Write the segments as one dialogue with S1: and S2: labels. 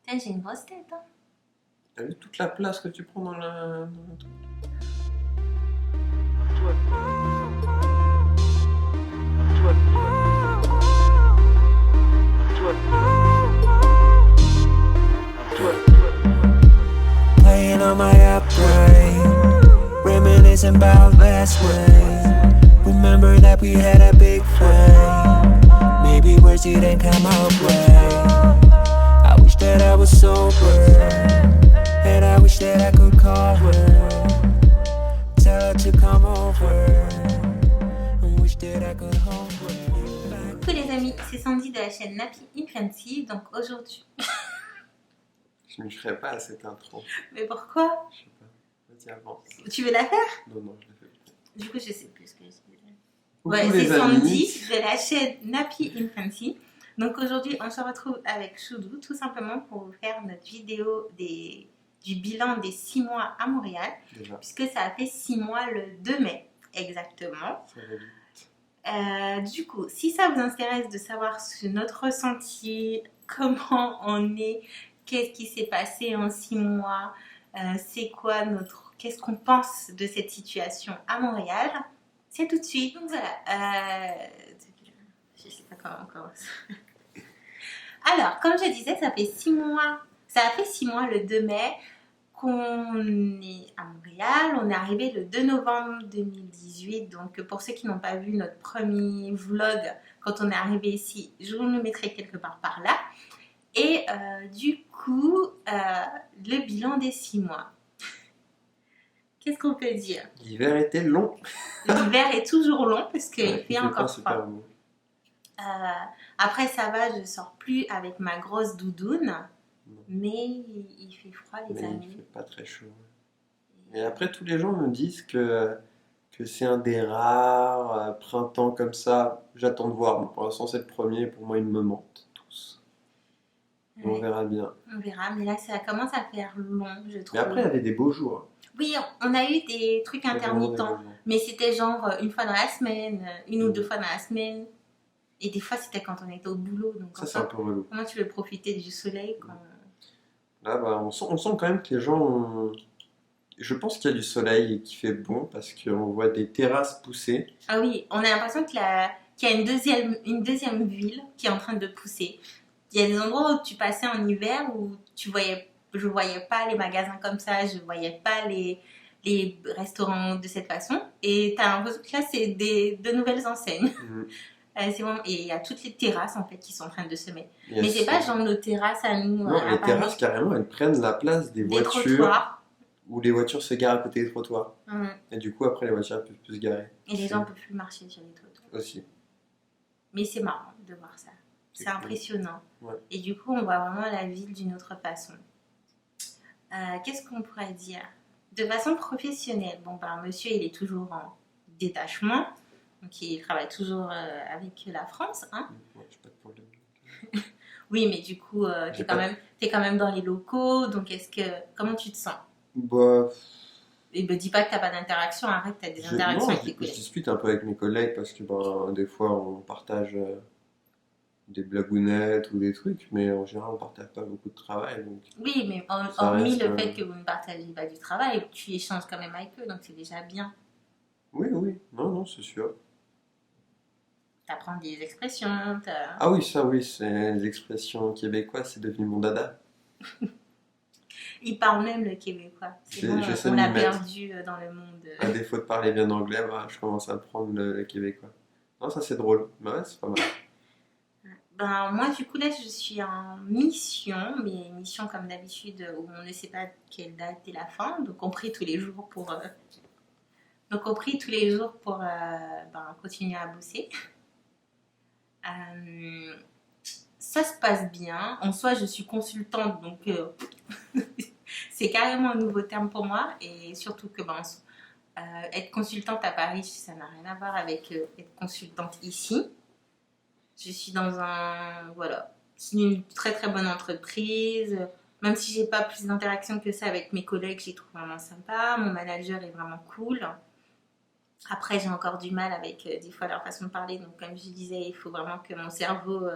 S1: Putain, j'ai une grosse tête, hein.
S2: T'as vu toute la place que tu prends dans le truc?
S3: Playing on my airplane, reminiscing about last week. Remember that we had a big flame. Maybe words didn't come out right. I wish that I was sober, and I wish that I could call her, tell her to come over, and wish that I could hold her.
S1: Coucou les amis, c'est Sandy de la chaîne Nappy Infancy. Donc aujourd'hui...
S2: Je ne ferai pas à cette intro.
S1: Mais pourquoi?
S2: Je sais pas. Vas-y, avance.
S1: Tu veux la faire?
S2: Non, je l'ai fait.
S1: Du coup, je sais plus ce que je disais.
S2: Coucou
S1: Ouais,
S2: les
S1: c'est
S2: amis.
S1: Sandy de la chaîne Nappy Infancy. Donc aujourd'hui, on se retrouve avec Choudou, tout simplement pour vous faire notre vidéo du bilan des 6 mois à Montréal,
S2: Déjà,
S1: puisque ça a fait 6 mois le 2 mai, exactement.
S2: ça va vite.
S1: Du coup, si ça vous intéresse de savoir notre ressenti, comment on est, qu'est-ce qui s'est passé en 6 mois, c'est quoi qu'est-ce qu'on pense de cette situation à Montréal, c'est tout de suite. Donc voilà, je sais pas comment on commence. Alors, comme je disais, ça a fait 6 mois le 2 mai qu'on est à Montréal. On est arrivé le 2 novembre 2018. Donc, pour ceux qui n'ont pas vu notre premier vlog quand on est arrivé ici, je vous le mettrai quelque part par là. Et du coup, le bilan des 6 mois. Qu'est-ce qu'on peut dire?
S2: L'hiver était long.
S1: L'hiver est toujours long parce qu'il
S2: Ouais,
S1: fait
S2: il fait
S1: encore
S2: pas super
S1: froid.
S2: beau.
S1: Après, ça va, je sors plus avec ma grosse doudoune.
S2: Non.
S1: Mais il fait froid, les
S2: Mais il
S1: amis.
S2: fait pas très chaud. Et après, tous les gens me disent que c'est un des rares printemps comme ça. J'attends de voir. Pour l'instant, c'est le premier. Pour moi, ils me mentent tous. On
S1: Ouais,
S2: verra bien.
S1: on verra, mais là, ça commence à faire long, je
S2: Mais
S1: trouve.
S2: après, il y avait des beaux jours.
S1: Oui, on a eu des trucs
S2: Il y avait vraiment des
S1: intermittents,
S2: beaux jours.
S1: mais c'était genre une fois dans la semaine, une ou
S2: Mhm.
S1: 2 fois dans la semaine. Et des fois, c'était quand on était au boulot. Donc,
S2: Ça, c'est un peu relou.
S1: comment tu veux profiter du soleil quand...
S2: Là, bah, on sent quand même que les gens ont... Je pense qu'il y a du soleil et qu'il fait bon parce qu'on voit des terrasses pousser.
S1: Ah oui, on a l'impression qu'il y a une deuxième ville qui est en train de pousser. Il y a des endroits où tu passais en hiver où je voyais pas les magasins comme ça, je voyais pas les restaurants de cette façon. Et tu as l'impression que là, c'est de nouvelles enseignes.
S2: Mhm.
S1: C'est bon. Et il y a toutes les terrasses en fait qui sont en train de se mettre.
S2: Il y a
S1: Mais c'est
S2: ce-
S1: pas genre nos terrasses à nous
S2: Non,
S1: à
S2: les
S1: Paris,
S2: terrasses, carrément, elles prennent la place des
S1: des
S2: voitures
S1: trottoirs.
S2: où les voitures se garent à côté des trottoirs.
S1: Hum.
S2: Et du coup, après, les voitures peuvent plus se garer.
S1: Et les gens peuvent plus marcher sur les trottoirs.
S2: Aussi.
S1: Mais c'est marrant de voir ça. C'est
S2: cool.
S1: impressionnant.
S2: Ouais.
S1: Et du coup, on voit vraiment la ville d'une autre façon. Qu'est-ce qu'on pourrait dire? De façon professionnelle, bon, ben, monsieur, il est toujours en détachement. Donc, il travaille toujours avec la France. Hein?
S2: Ouais, j'ai pas de problème.
S1: Oui, mais du coup,
S2: J'ai
S1: t'es quand même dans les locaux. Donc, comment tu te sens?
S2: Bah,
S1: Et me dis pas que t'as pas d'interaction. Arrête, t'as des interactions
S2: non,
S1: avec tes
S2: je
S1: collègues.
S2: discute un peu avec mes collègues parce que ben, des fois, on partage des blagounettes ou des trucs, mais en général, on partage pas beaucoup de travail. Donc,
S1: Oui, mais
S2: Ça
S1: hormis
S2: reste,
S1: le fait que vous ne partagez pas du travail, tu échanges quand même avec eux. Donc, c'est déjà bien.
S2: oui, non, c'est sûr.
S1: T'apprends des expressions.
S2: Ah oui, ça, oui, c'est les expressions québécoises, c'est devenu mon dada.
S1: Il parle même le québécois. C'est bon,
S2: J'essaie
S1: on
S2: de
S1: l'a
S2: m'y mettre.
S1: perdu dans le monde.
S2: À défaut de parler bien anglais, bah, je commence à apprendre le québécois. Non, ça c'est drôle. Bah ouais, c'est pas mal.
S1: Ben, moi, du coup, là, je suis en mission, mais mission comme d'habitude où on ne sait pas quelle date est la fin. Donc, on prie tous les jours pour, ben, continuer à bosser. Ça se passe bien. En soi, je suis consultante, donc c'est carrément un nouveau terme pour moi. Et surtout que ben, être consultante à Paris, ça n'a rien à voir avec être consultante ici. Je suis dans c'est une très très bonne entreprise. Même si j'ai pas plus d'interaction que ça avec mes collègues, je les trouve vraiment sympa. Mon manager est vraiment cool. Après, j'ai encore du mal avec des fois leur façon de parler. Donc, comme je disais, il faut vraiment que mon cerveau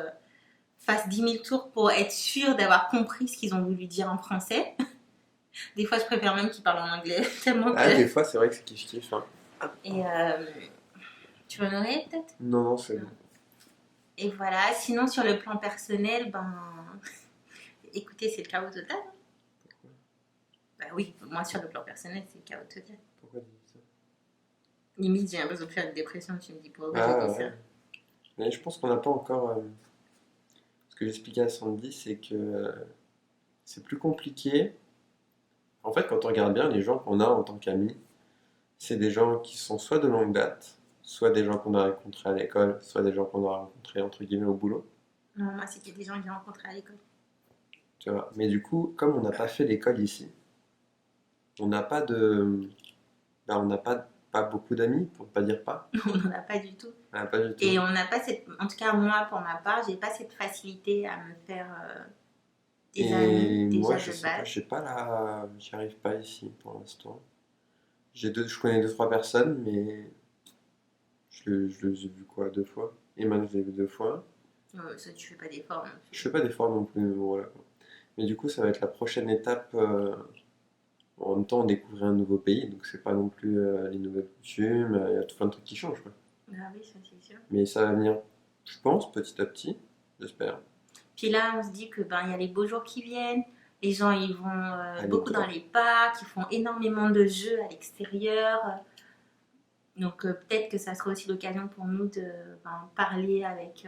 S1: fasse 10 000 tours pour être sûr d'avoir compris ce qu'ils ont voulu dire en français. Des fois, je préfère même qu'ils parlent en anglais, tellement
S2: Ah,
S1: que...
S2: des fois, c'est vrai que c'est kiff-kiff. Hein.
S1: Et tu veux en aurais peut-être?
S2: Non, non, c'est bon.
S1: Et voilà, sinon sur le plan personnel, ben... Écoutez, c'est le chaos total. Bah oui, moi sur le plan personnel, c'est le chaos total.
S2: Pourquoi tu dis ça?
S1: Limite, j'ai l'impression de faire une dépression, tu me dis pourquoi
S2: Ah,
S1: j'ai dit
S2: ouais.
S1: ça.
S2: Mais je pense qu'on n'a pas encore. Ce que j'expliquais à Sandy, c'est que c'est plus compliqué. En fait, quand on regarde bien, les gens qu'on a en tant qu'amis, c'est des gens qui sont soit de longue date, soit des gens qu'on a rencontrés à l'école, soit des gens qu'on a rencontrés entre guillemets au boulot.
S1: Non, moi, c'était des gens que j'ai rencontrés à l'école.
S2: Tu vois. Mais du coup, comme on n'a pas fait l'école ici, on n'a pas de. Ben, on n'a pas beaucoup d'amis, pour ne pas dire pas.
S1: On n'en a pas du tout.
S2: On n'a pas du tout.
S1: Et on n'a pas cette... En tout cas, moi, pour ma part, j'ai pas cette facilité à me faire des amis déjà
S2: moi,
S1: de
S2: je sais pas,
S1: base.
S2: je sais pas là, j'y arrive pas ici pour l'instant. Je connais 2-3 personnes, mais je les ai vues quoi, 2 fois. Emma, je l'ai vu 2 fois.
S1: Ça, tu fais pas d'efforts. Non.
S2: Je fais pas d'efforts non plus, mais bon, voilà. Mais du coup, ça va être la prochaine étape. En même temps, on découvrait un nouveau pays, donc c'est pas non plus les nouvelles coutumes, il y a tout plein de trucs qui changent, quoi.
S1: Ah oui, ça c'est sûr.
S2: Mais ça va venir, je pense, petit à petit, j'espère.
S1: Puis là, on se dit que ben il y a les beaux jours qui viennent. Les gens, ils vont beaucoup
S2: l'école.
S1: dans les parcs, ils font énormément de jeux à l'extérieur. Donc peut-être que ça sera aussi l'occasion pour nous de parler avec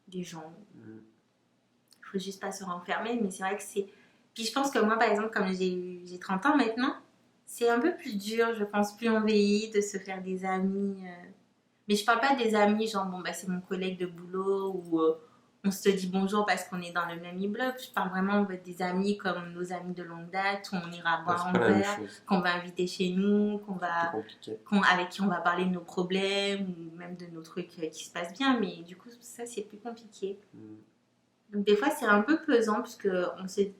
S1: des gens.
S2: Mm.
S1: Il faut juste pas se renfermer, mais c'est vrai que c'est... Puis je pense que moi, par exemple, comme j'ai 30 ans maintenant, c'est un peu plus dur, je pense, plus on vieillit, de se faire des amis. Mais je parle pas des amis, genre, bon, bah, c'est mon collègue de boulot, ou on se dit bonjour parce qu'on est dans le même immeuble. Je parle vraiment des amis comme nos amis de longue date, où on ira boire
S2: C'est
S1: un
S2: pas la même
S1: verre,
S2: chose,
S1: qu'on va inviter chez nous,
S2: c'est plus compliqué.
S1: avec qui on va parler de nos problèmes, ou même de nos trucs qui se passent bien. Mais du coup, ça, c'est plus compliqué.
S2: Mm.
S1: Donc des fois, c'est un peu pesant, puisque on sait...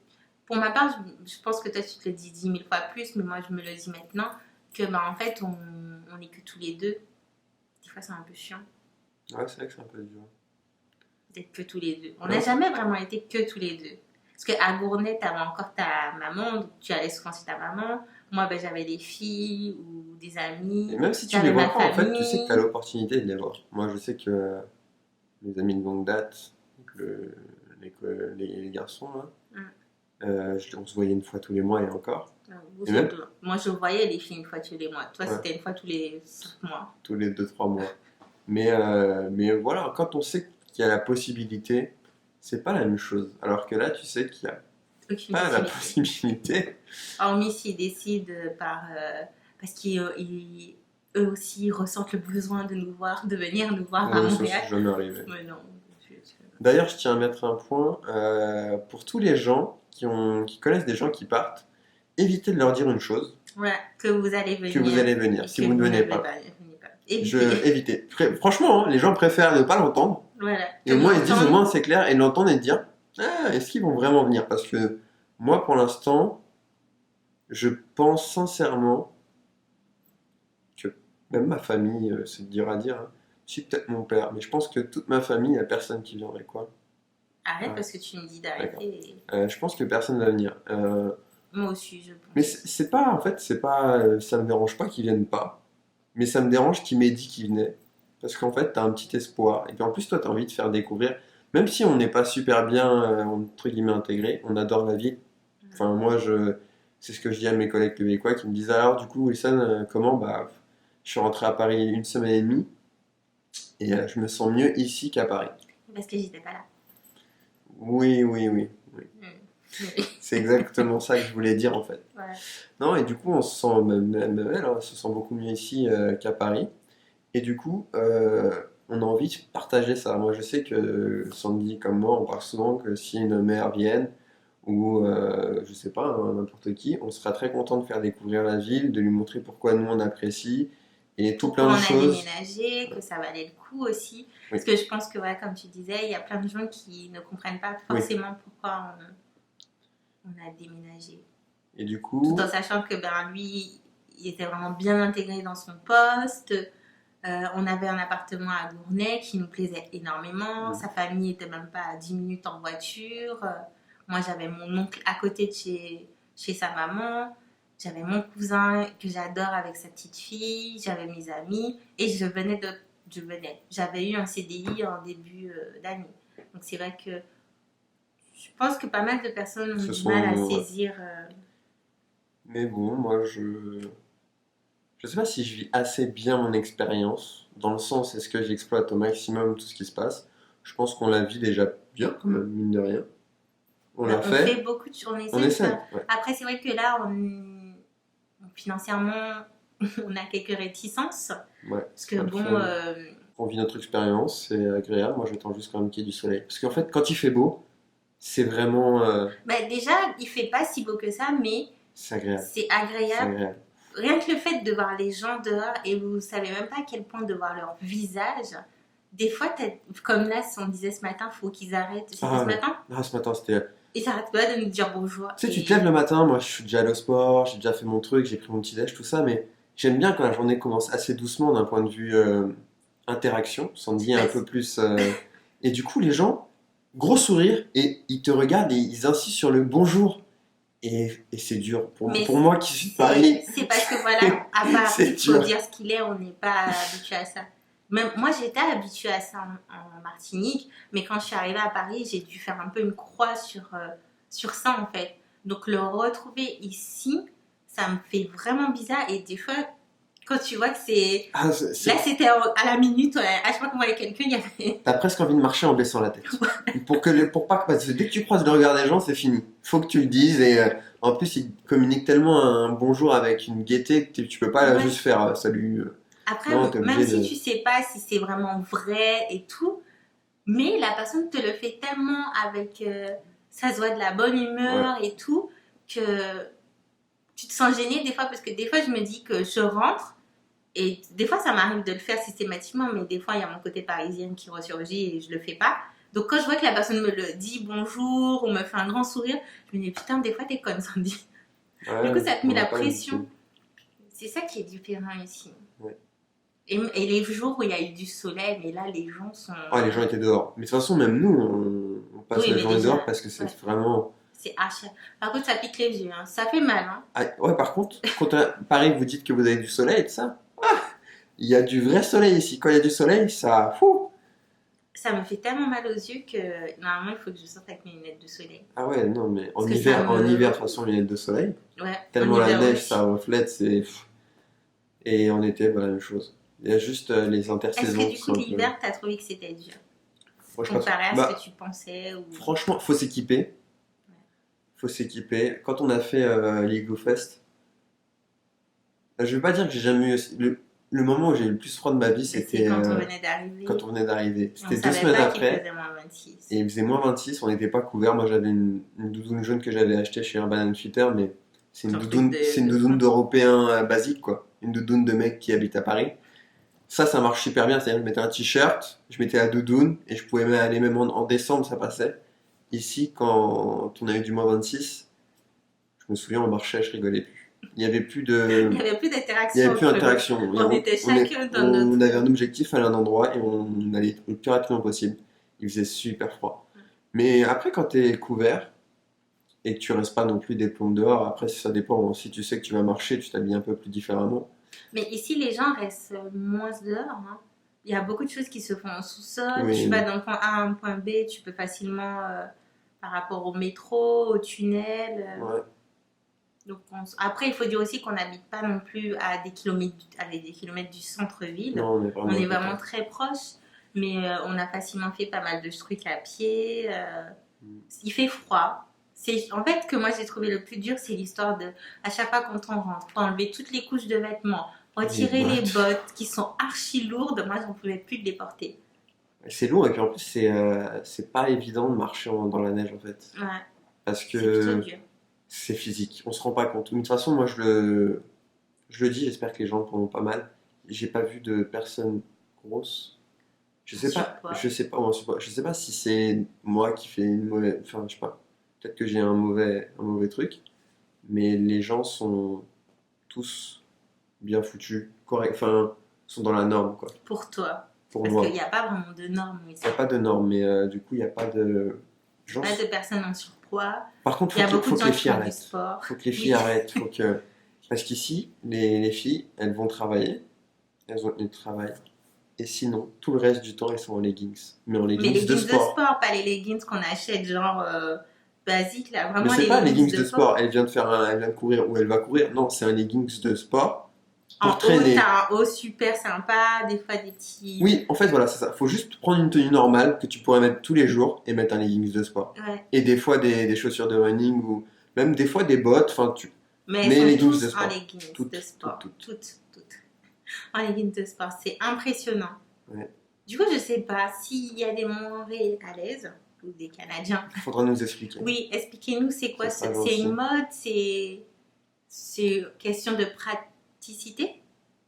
S1: Pour ma part, je pense que toi, tu te le dis 10 000 fois plus, mais moi, je me le dis maintenant, que en fait, on n'est que tous les deux. Des fois, c'est un peu chiant
S2: Ouais, c'est vrai que c'est un peu dur.
S1: d'être que tous les deux. On
S2: Ouais.
S1: n'a jamais vraiment été que tous les deux. Parce qu'à Gournay, tu avais encore ta maman, donc tu allais souvent chez ta maman. Moi, ben, j'avais des filles ou des amis.
S2: Et même si tu
S1: J'avais
S2: les vois
S1: ma
S2: pas, en fait, tu
S1: famille.
S2: sais que tu as l'opportunité de les voir. Moi, je sais que mes amis de longue date, les garçons, là, on se voyait une fois tous les mois et encore,
S1: Vous
S2: Et même-
S1: êtes- Moi, je voyais les filles une fois tous les mois. Toi,
S2: Ouais.
S1: c'était une fois tous les 5 mois.
S2: tous les 2-3 mois. Mais voilà, quand on sait qu'il y a la possibilité, c'est pas la même chose. Alors que là, tu sais qu'il n'y a
S1: Aucune
S2: pas la
S1: possibilité.
S2: possibilité.
S1: Hormis s'ils décident parce qu'eux aussi ressentent le besoin de nous voir, de venir nous voir à
S2: Ouais, ça,
S1: Montréal.
S2: c'est jamais arrivé.
S1: Mais non.
S2: D'ailleurs, je tiens à mettre un point pour tous les gens qui connaissent des gens qui partent. Évitez de leur dire une chose,
S1: Voilà, que vous allez venir.
S2: que vous allez
S1: et
S2: venir, si
S1: que
S2: vous ne venez
S1: venez
S2: pas.
S1: venez pas.
S2: Évitez. Franchement, hein, les gens préfèrent ne pas l'entendre.
S1: Voilà.
S2: Et au moins, ils se disent,
S1: Entendre-
S2: au moins, c'est clair, et l'entendre et de dire, ah, est-ce qu'ils vont vraiment venir? Parce que moi, pour l'instant, je pense sincèrement que même ma famille, c'est dur à dire, hein, si peut-être mon père, mais je pense que toute ma famille, il n'y a personne qui viendrait, quoi.
S1: Arrête
S2: Ouais.
S1: parce que tu me dis d'arrêter.
S2: Je pense que personne ne va venir.
S1: Moi aussi, je pense.
S2: Mais c'est pas, en fait, c'est pas, ça me dérange pas qu'ils viennent pas, mais ça me dérange qu'ils m'aient dit qu'ils venaient. Parce qu'en fait, t'as un petit espoir. Et puis en plus, toi, t'as envie de faire découvrir, même si on n'est pas super bien, entre guillemets, intégré, on adore la ville. Enfin, moi, c'est ce que je dis à mes collègues québécois qui me disent, alors, du coup, Wilson, comment? Bah, je suis rentré à Paris 1 semaine et demie, et je me sens mieux ici qu'à Paris.
S1: Parce que j'étais pas là.
S2: Oui.
S1: Oui.
S2: C'est exactement ça que je voulais dire, en fait.
S1: Voilà.
S2: Non, et du coup, on se sent, même elle, hein, elle se sent beaucoup mieux ici qu'à Paris. Et du coup, on a envie de partager ça. Moi, je sais que Sandy, comme moi, on parle souvent que si une mère vienne, ou je sais pas, hein, n'importe qui, on sera très content de faire découvrir la ville, de lui montrer pourquoi nous on apprécie, et tout plein
S1: On
S2: de
S1: a
S2: choses.
S1: déménagé, que ça valait le coup aussi.
S2: Oui.
S1: Parce que je pense que, ouais, comme tu disais, il y a plein de gens qui ne comprennent pas forcément pourquoi on a déménagé.
S2: Et du coup,
S1: Tout en sachant que lui, il était vraiment bien intégré dans son poste. On avait un appartement à Gournay qui nous plaisait énormément.
S2: Mm.
S1: Sa famille était même pas à 10 minutes en voiture. Moi, j'avais mon oncle à côté de chez sa maman. J'avais mon cousin que j'adore avec sa petite fille. J'avais mes amis. Et j'avais eu un CDI en début d'année. Donc, c'est vrai que je pense que pas mal de personnes ont du mal à saisir.
S2: Mais bon, moi, je sais pas si je vis assez bien mon expérience, dans le sens, est-ce que j'exploite au maximum tout ce qui se passe? Je pense qu'on la vit déjà bien, quand même, mine de rien. On l'a
S1: On
S2: fait,
S1: fait beaucoup de choses.
S2: on essaie. Ouais.
S1: Après, c'est vrai que là, financièrement, on a quelques réticences.
S2: Ouais,
S1: Parce que
S2: ça le
S1: bon,
S2: fait. On vit notre expérience, c'est agréable. Moi, j'attends juste quand même qu'il y ait du soleil. Parce qu'en fait, quand il fait beau, c'est vraiment.
S1: Déjà, il fait pas si beau que ça, mais
S2: C'est agréable.
S1: c'est
S2: C'est
S1: agréable.
S2: agréable.
S1: Rien que le fait de voir les gens dehors et vous savez même pas à quel point de voir leur visage. Des fois, comme là, on disait ce matin, faut qu'ils arrêtent. C'était
S2: Ah,
S1: ce matin?
S2: Ah, ce matin, c'était.
S1: Ils s'arrêtent pas de nous dire bonjour.
S2: Tu sais, tu
S1: Et-
S2: te lèves le matin, moi je suis déjà allé au sport, j'ai déjà fait mon truc, j'ai pris mon petit déj, tout ça, mais j'aime bien quand la journée commence assez doucement d'un point de vue interaction, sans dire un
S1: Ouais.
S2: peu plus. Et du coup, les gens, gros sourire, et ils te regardent et ils insistent sur le bonjour. Et c'est dur.
S1: Mais
S2: Pour moi qui suis de Paris,
S1: C'est parce que voilà, à Paris,
S2: C'est
S1: il faut
S2: dur.
S1: dire ce qu'il est, on n'est pas habitué à ça. Même moi, j'étais habituée à ça en Martinique, mais quand je suis arrivée à Paris, j'ai dû faire un peu une croix sur ça en fait. Donc le retrouver ici, ça me fait vraiment bizarre. Et des fois, quand tu vois que c'est.
S2: ah,
S1: Là, c'était à la minute, ouais, à chaque fois qu'on voyait quelqu'un, il y avait.
S2: t'as presque envie de marcher en baissant la tête. Pour pas que, parce que dès que tu croises le regard des gens, c'est fini. Faut que tu le dises et en plus ils communiquent tellement un bonjour avec une gaieté que tu peux pas
S1: Ouais.
S2: juste faire salut.
S1: Après,
S2: Non, t'es
S1: même
S2: obligé
S1: si
S2: de-
S1: tu sais pas si c'est vraiment vrai et tout, mais la personne te le fait tellement avec. Ça se voit de la bonne humeur et tout, que tu te sens gênée des fois, parce que des fois, je me dis que je rentre, et des fois, ça m'arrive de le faire systématiquement, mais des fois, il y a mon côté parisienne qui ressurgit et je le fais pas. Donc, quand je vois que la personne me le dit bonjour ou me fait un grand sourire, je me dis putain, des fois, t'es conne, Sandy.
S2: Ouais,
S1: Du coup, ça te met
S2: on a
S1: la
S2: pas
S1: pression.
S2: l'habitude.
S1: C'est ça qui est différent ici.
S2: Ouais.
S1: Et les jours où il y a eu du soleil, mais là, les gens sont.
S2: Ah, les gens étaient dehors. Mais de toute façon, même nous, on passe
S1: Oui,
S2: la
S1: mais
S2: journée
S1: déjà,
S2: dehors parce que c'est
S1: ouais.
S2: vraiment.
S1: C'est archi. Par contre, ça pique les yeux. Hein. Ça fait mal. Hein.
S2: Ah, ouais, par contre, quand Paris, vous dites que vous avez du soleil et tout ça, il y a du vrai soleil ici. Quand il y a du soleil, ça. Fou.
S1: Ça me fait tellement mal aux yeux que normalement, il faut que je sorte avec mes lunettes de soleil.
S2: Ah ouais, non, mais en
S1: Parce que
S2: hiver,
S1: ça me-
S2: en hiver, de toute façon, lunettes de soleil.
S1: Ouais.
S2: Tellement
S1: en
S2: la
S1: hiver
S2: neige,
S1: aussi.
S2: ça reflète, c'est. Et en été, bah, la même chose. Il y a juste les
S1: Est-ce
S2: intersaisons
S1: que
S2: qui
S1: du
S2: sont
S1: coup,
S2: un peu-
S1: l'hiver, t'as trouvé que c'était dur
S2: Moi, je pense-
S1: comparé à
S2: bah,
S1: ce que tu pensais ou...
S2: franchement, faut s'équiper. Faut s'équiper. Quand on a fait l'Igloo Fest, je vais pas dire que j'ai jamais eu. Le moment où j'ai eu le plus froid de ma vie,
S1: C'est
S2: c'était
S1: quand on venait d'arriver.
S2: quand on venait d'arriver.
S1: On
S2: C'était 2
S1: savait
S2: semaines
S1: pas qu'il
S2: après.
S1: faisait moins 26.
S2: Et il faisait moins 26, on n'était pas couvert. Moi j'avais une doudoune jaune que j'avais achetée chez Urban Outfitters, mais c'est une
S1: Un truc
S2: doudoune,
S1: de-
S2: c'est une
S1: de
S2: doudoune
S1: fond.
S2: d'Européen basique quoi. Une doudoune de mec qui habite à Paris. Ça marche super bien. C'est-à-dire que je mettais un t-shirt, je mettais la doudoune et je pouvais même aller même en décembre, ça passait. Ici, quand on a eu du moins 26, je me souviens, on marchait, je rigolais plus. Il n'y avait plus de.
S1: Il n'y avait plus
S2: Il
S1: d'interaction.
S2: n'y avait plus
S1: entre
S2: d'interaction.
S1: nous. On était chacun dans notre...
S2: On avait un objectif, aller à un endroit et on allait le plus rapidement possible. Il faisait super froid. Mais après, quand tu es couvert et que tu restes pas non plus des plombs dehors, après, ça dépend. Si tu sais que tu vas marcher, tu t'habilles un peu plus différemment.
S1: Mais ici, les gens restent moins dehors. Hein. Il y a beaucoup de choses qui se font en sous-sol.
S2: Oui.
S1: Tu vas d'un point A à un point B, tu peux facilement, par rapport au métro, au tunnel.
S2: Ouais.
S1: Donc après, il faut dire aussi qu'on n'habite pas non plus à des kilomètres du centre-ville.
S2: Non, on est vraiment.
S1: On est vraiment très proche, mais on a facilement fait pas mal de trucs à pied. Il fait froid. En fait, que moi j'ai trouvé le plus dur, c'est l'histoire de, à chaque fois quand on rentre, faut enlever toutes les couches de vêtements, retirer les bottes qui sont archi lourdes. Moi, j'en pouvais plus de les porter.
S2: C'est lourd et puis en plus, c'est pas évident de marcher dans la neige en fait.
S1: Ouais,
S2: Parce
S1: c'est plutôt
S2: que
S1: dur.
S2: c'est physique. On se rend pas compte. Mais de toute façon, moi je le dis, j'espère que les gens le prendront pas mal. J'ai pas vu de personnes grosses. Je sais pas,
S1: Surpoids.
S2: je sais pas, je sais pas si c'est moi qui fais une mauvaise, enfin je sais pas. Peut-être que j'ai un mauvais truc, mais les gens sont tous bien foutus, corrects. Enfin, sont dans la norme, quoi.
S1: Pour toi.
S2: Pour
S1: Parce
S2: moi.
S1: qu'il n'y a pas vraiment de normes. Oui.
S2: Il n'y a pas de norme, mais du coup, il n'y a pas de... Gens...
S1: Pas de personnes en surpoids.
S2: Par contre,
S1: Il y a beaucoup
S2: faut
S1: de
S2: que
S1: gens
S2: les
S1: qui
S2: filles
S1: font du
S2: arrêtent.
S1: sport.
S2: Faut que les filles
S1: Oui.
S2: arrêtent. Parce qu'ici, les filles, elles vont travailler. Elles travaillent. Et sinon, tout le reste du temps, elles sont en leggings. Mais en
S1: Mais
S2: leggings
S1: les
S2: de
S1: leggings de
S2: sport.
S1: sport, pas les leggings qu'on achète genre basiques là.
S2: Mais
S1: Vraiment
S2: c'est
S1: les
S2: pas un
S1: leggings
S2: leggings de sport. Elle vient de courir ou elle va courir. Non, c'est un leggings de sport pour
S1: En haut,
S2: traîner.
S1: t'as un haut super sympa, des fois des petits.
S2: Oui, en fait, voilà, c'est ça. Faut juste prendre une tenue normale que tu pourrais mettre tous les jours et mettre un leggings de sport.
S1: Ouais.
S2: Et des fois des chaussures de running ou même des fois des bottes. Enfin,
S1: Mais
S2: Mais
S1: elles
S2: leggings
S1: sont
S2: de
S1: tous
S2: sport.
S1: en leggings
S2: Toutes,
S1: de sport.
S2: toutes.
S1: En leggings de sport. C'est impressionnant.
S2: Ouais.
S1: Du coup, je sais pas s'il y a des Montréalaises ou des Canadiens.
S2: Faudra nous expliquer.
S1: Oui, expliquez-nous, c'est quoi
S2: Ça sera
S1: c'est
S2: gentil.
S1: une mode, c'est question de praticité.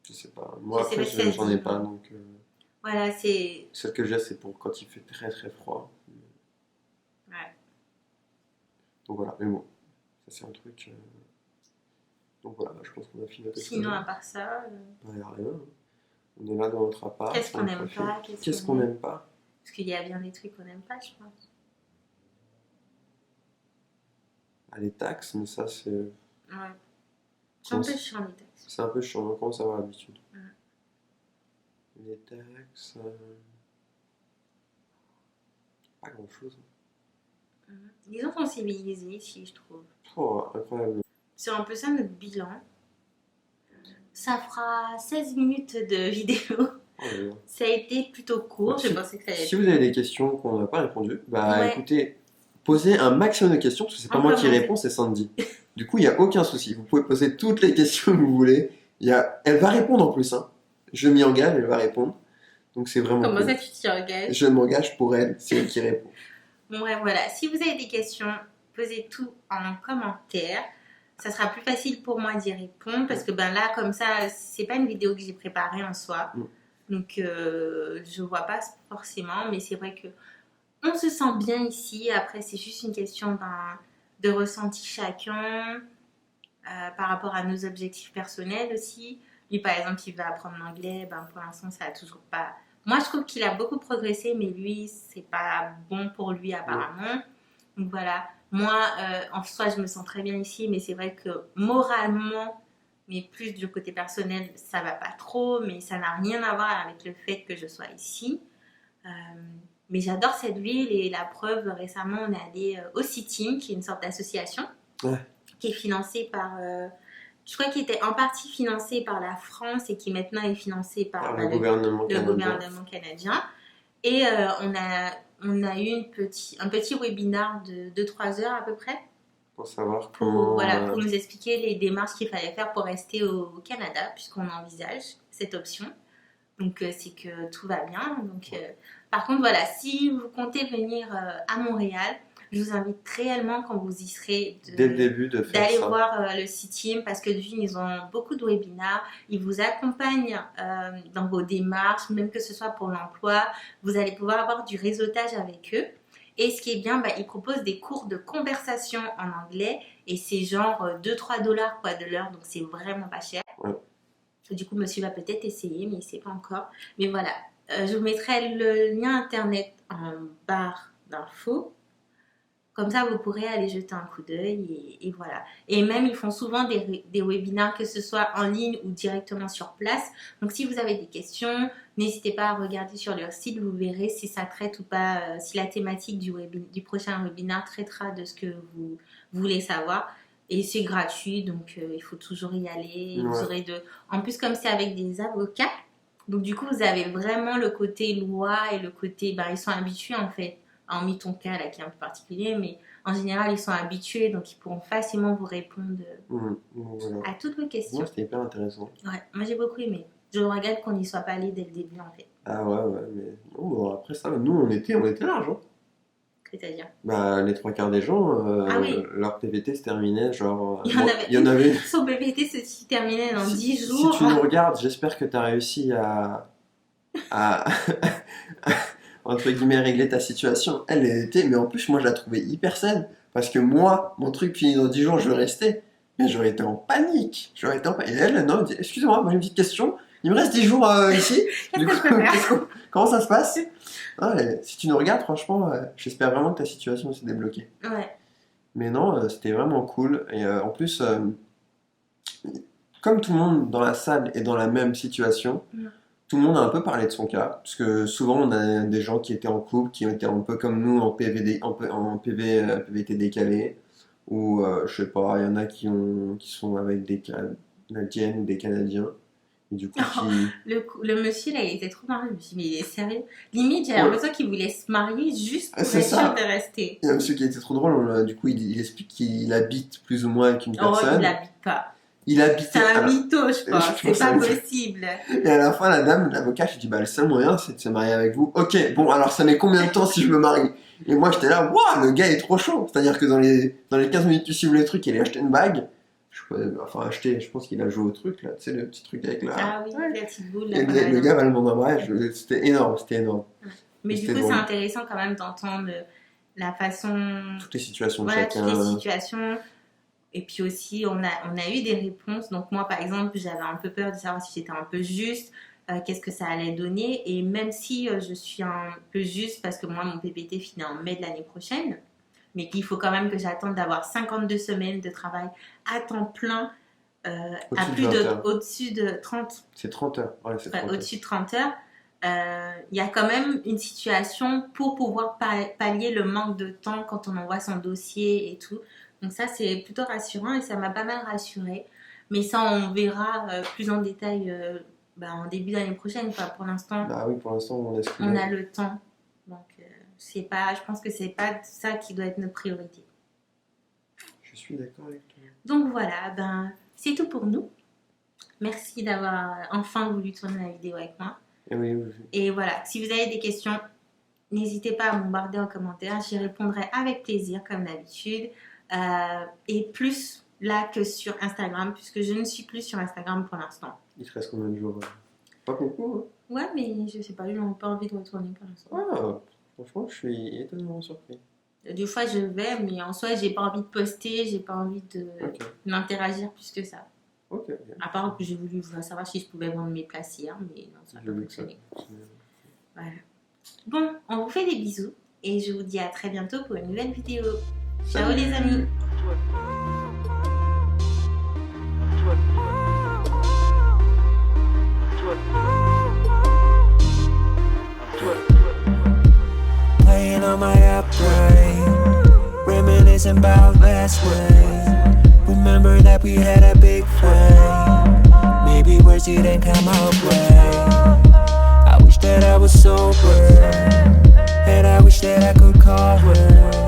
S2: Je sais pas. Moi,
S1: Je sais
S2: après,
S1: pas si ça se
S2: j'en
S1: dit.
S2: ai pas. Donc,
S1: Voilà, c'est.
S2: celle que j'ai, c'est pour quand il fait très très froid.
S1: Ouais.
S2: Donc voilà, mais bon, ça c'est un truc. Donc voilà, je pense qu'on a fini notre
S1: Sinon, à
S2: exposé.
S1: part ça,
S2: Bah, y a rien. On est là dans notre appart.
S1: qu'est-ce qu'on
S2: on
S1: n'aime
S2: profite.
S1: pas
S2: Qu'est-ce qu'on n'aime pas?
S1: Parce qu'il y a bien des trucs qu'on n'aime pas, je pense.
S2: Ah, les taxes, mais ça c'est.
S1: Ouais. C'est un peu
S2: C'est
S1: chiant les textes.
S2: c'est un peu chiant, on commence à avoir l'habitude.
S1: Ouais.
S2: Les taxes. Pas grand chose.
S1: Les gens sont civilisés ici, je trouve.
S2: Oh, incroyable.
S1: C'est un peu ça notre bilan. Ça fera 16 minutes de vidéo.
S2: Oh là là.
S1: Ça a été plutôt court.
S2: Si-
S1: Je pensais que ça allait
S2: Si
S1: être.
S2: vous avez des questions qu'on n'a pas répondu, bah
S1: Ouais.
S2: écoutez, posez un maximum de questions, parce que c'est pas
S1: En
S2: moi qui
S1: commentaire.
S2: réponds, c'est Sandy. Du coup, il n'y a aucun souci. Vous pouvez poser toutes les questions que vous voulez. Elle va répondre en plus. Hein. Je m'y engage, elle va répondre. Donc c'est vraiment
S1: Comment
S2: cool.
S1: ça, tu t'y engages?
S2: Je m'engage pour elle, c'est elle qui répond.
S1: Bon, bref, voilà. Si vous avez des questions, posez tout en commentaire. Ça sera plus facile pour moi d'y répondre parce que ben là, comme ça, c'est pas une vidéo que j'ai préparée en soi.
S2: Mm.
S1: Donc, je vois pas forcément, mais c'est vrai que on se sent bien ici. Après, c'est juste une question de ressenti chacun par rapport à nos objectifs personnels aussi. Lui, par exemple, il veut apprendre l'anglais. Ben, pour l'instant, ça a toujours pas. Moi, je trouve qu'il a beaucoup progressé, mais lui, c'est pas bon pour lui apparemment. Donc voilà. Moi, en soi, je me sens très bien ici, mais c'est vrai que moralement, mais plus du côté personnel, ça va pas trop, mais ça n'a rien à voir avec le fait que je sois ici. Mais j'adore cette ville et la preuve, récemment, on est allé au CITIM, qui est une sorte d'association,
S2: Ouais.
S1: qui est financée par... je crois qu'il était en partie financé par la France et qui maintenant est financé par
S2: Le gouvernement
S1: le
S2: canadien.
S1: gouvernement canadien. Et on a eu un petit webinaire de 2-3 heures à peu près
S2: Pour savoir
S1: pour,
S2: comment.
S1: pour nous expliquer les démarches qu'il fallait faire pour rester au Canada, puisqu'on envisage cette option. Donc, c'est que tout va bien. Donc, par contre, voilà, si vous comptez venir à Montréal, je vous invite réellement, quand vous y serez,
S2: Dès le début de faire
S1: d'aller
S2: ça.
S1: voir le CITIM parce que d'une, ils ont beaucoup de webinaires, ils vous accompagnent dans vos démarches, même que ce soit pour l'emploi, vous allez pouvoir avoir du réseautage avec eux. Et ce qui est bien, bah, ils proposent des cours de conversation en anglais et c'est genre 2-3 dollars quoi, de l'heure, donc c'est vraiment pas cher.
S2: Ouais.
S1: Du coup, monsieur va peut-être essayer, mais il ne sait pas encore. Mais voilà, je vous mettrai le lien internet en barre d'infos. Comme ça, vous pourrez aller jeter un coup d'œil et voilà. Et même, ils font souvent des webinaires, que ce soit en ligne ou directement sur place. Donc, si vous avez des questions, n'hésitez pas à regarder sur leur site. Vous verrez si ça traite ou pas, si la thématique du prochain webinaire traitera de ce que vous voulez savoir. Et c'est gratuit, donc il faut toujours y aller.
S2: Ouais.
S1: Vous aurez en plus, comme c'est avec des avocats, donc du coup, vous avez vraiment le côté loi et le côté... ils sont habitués en fait. Hormis ton cas là qui est un peu particulier, mais en général ils sont habitués donc ils pourront facilement vous répondre
S2: Voilà.
S1: à toutes vos questions.
S2: Moi, c'était hyper intéressant.
S1: Ouais, moi j'ai beaucoup aimé. Je regrette qu'on n'y soit pas allé dès le début en fait.
S2: Ah ouais, mais non, bon, après ça, nous, on était large. Hein.
S1: C'est-à-dire
S2: Bah, les 3 quarts des gens,
S1: Ah oui.
S2: leur TVT se terminait genre.
S1: Il y en avait
S2: il y en avait.
S1: son PVT se terminait dans 10
S2: Si
S1: jours.
S2: tu nous regardes, j'espère que tu as réussi à entre guillemets régler ta situation. Elle était, mais en plus moi je la trouvais hyper saine parce que moi mon truc fini dans 10 jours je restais, mais j'aurais été en panique. Et elle non, elle dit, excusez-moi, moi j'ai une petite question. Il me reste 10 jours ici. Du
S1: Qu'est-ce
S2: coup,
S1: que je peux faire
S2: comment ça se passe? Si tu nous regardes, franchement, j'espère vraiment que ta situation s'est débloquée.
S1: Ouais.
S2: Mais non, c'était vraiment cool. Et en plus, comme tout le monde dans la salle est dans la même situation, tout le monde a un peu parlé de son cas. Parce que souvent, on a des gens qui étaient en couple, qui étaient un peu comme nous en PVT décalé. Ou, je sais pas, il y en a qui sont avec des Canadiennes ou des Canadiens. Et du coup,
S1: Le monsieur là, il était trop marrant. Je me suis dit, mais il est sérieux? Limite, j'avais
S2: Ouais.
S1: l'impression qu'il voulait se marier juste pour
S2: C'est
S1: être
S2: ça.
S1: sûr de rester.
S2: il y a un monsieur qui était trop drôle. Du coup, il explique qu'il habite plus ou moins avec une
S1: Oh,
S2: personne.
S1: il l'habite pas.
S2: Il habitait.
S1: C'est un
S2: alors-
S1: mytho, je
S2: je
S1: pense.
S2: pense
S1: C'est pas
S2: que c'est-
S1: possible.
S2: Et à la fin, l'avocat, je dis, bah, le seul moyen, c'est de se marier avec vous. Ok, bon, alors ça met combien de temps si je me marie? Et moi, j'étais là, waouh, le gars est trop chaud. C'est-à-dire que dans les 15 minutes qui suivent le truc, il a acheté une bague. Je pense qu'il a joué au truc, là, tu sais, le petit truc avec la.
S1: Ah oui, la petite boule.
S2: Et
S1: là,
S2: le gars va le demander en mariage. C'était énorme.
S1: Mais du
S2: c'était
S1: coup,
S2: drôle.
S1: c'est intéressant quand même d'entendre la façon.
S2: Toutes les situations de
S1: Voilà,
S2: chacun.
S1: toutes les situations. Et puis aussi, on a eu des réponses. Donc moi, par exemple, j'avais un peu peur de savoir si j'étais un peu juste, qu'est-ce que ça allait donner. Et même si je suis un peu juste, parce que moi, mon PPT finit en mai de l'année prochaine, mais qu'il faut quand même que j'attende d'avoir 52 semaines de travail à temps plein, au-dessus de 30,
S2: C'est 30 heures. Ouais, c'est 30 heures.
S1: au-dessus de 30 heures. Il y a quand même une situation pour pouvoir pallier le manque de temps quand on envoie son dossier et tout. Donc ça, c'est plutôt rassurant et ça m'a pas mal rassurée. Mais ça, on verra plus en détail en début d'année prochaine. Quoi. Pour l'instant,
S2: Bah oui, pour l'instant, on laisse
S1: on a le temps. Donc, je pense que c'est pas ça qui doit être notre priorité.
S2: Je suis d'accord avec toi.
S1: Donc voilà, c'est tout pour nous. Merci d'avoir enfin voulu tourner la vidéo avec moi.
S2: Et oui.
S1: Et voilà, si vous avez des questions, n'hésitez pas à bombarder en commentaire. J'y répondrai avec plaisir, comme d'habitude. Et plus là que sur Instagram, puisque je ne suis plus sur Instagram pour l'instant.
S2: Il te reste combien de jours? Pas beaucoup, hein.
S1: Ouais, mais je sais pas, j'ai pas envie de retourner pour l'instant.
S2: Ah, franchement, je suis étonnamment surpris.
S1: Des fois, je vais, mais en soi, j'ai pas envie de poster, j'ai pas envie d'interagir plus que ça.
S2: Ok.
S1: À part que j'ai voulu savoir si je pouvais vendre mes places hier, mais non, ça n'a pas fonctionné. Voilà. Bon, on vous fait des bisous et je vous dis à très bientôt pour une nouvelle vidéo. Ciao les amis!
S3: Playing on my upgrade, reminiscing about last week. Remember that we had a big fight. Maybe words didn't come out right. I wish that I was sober, and I wish that I could call her.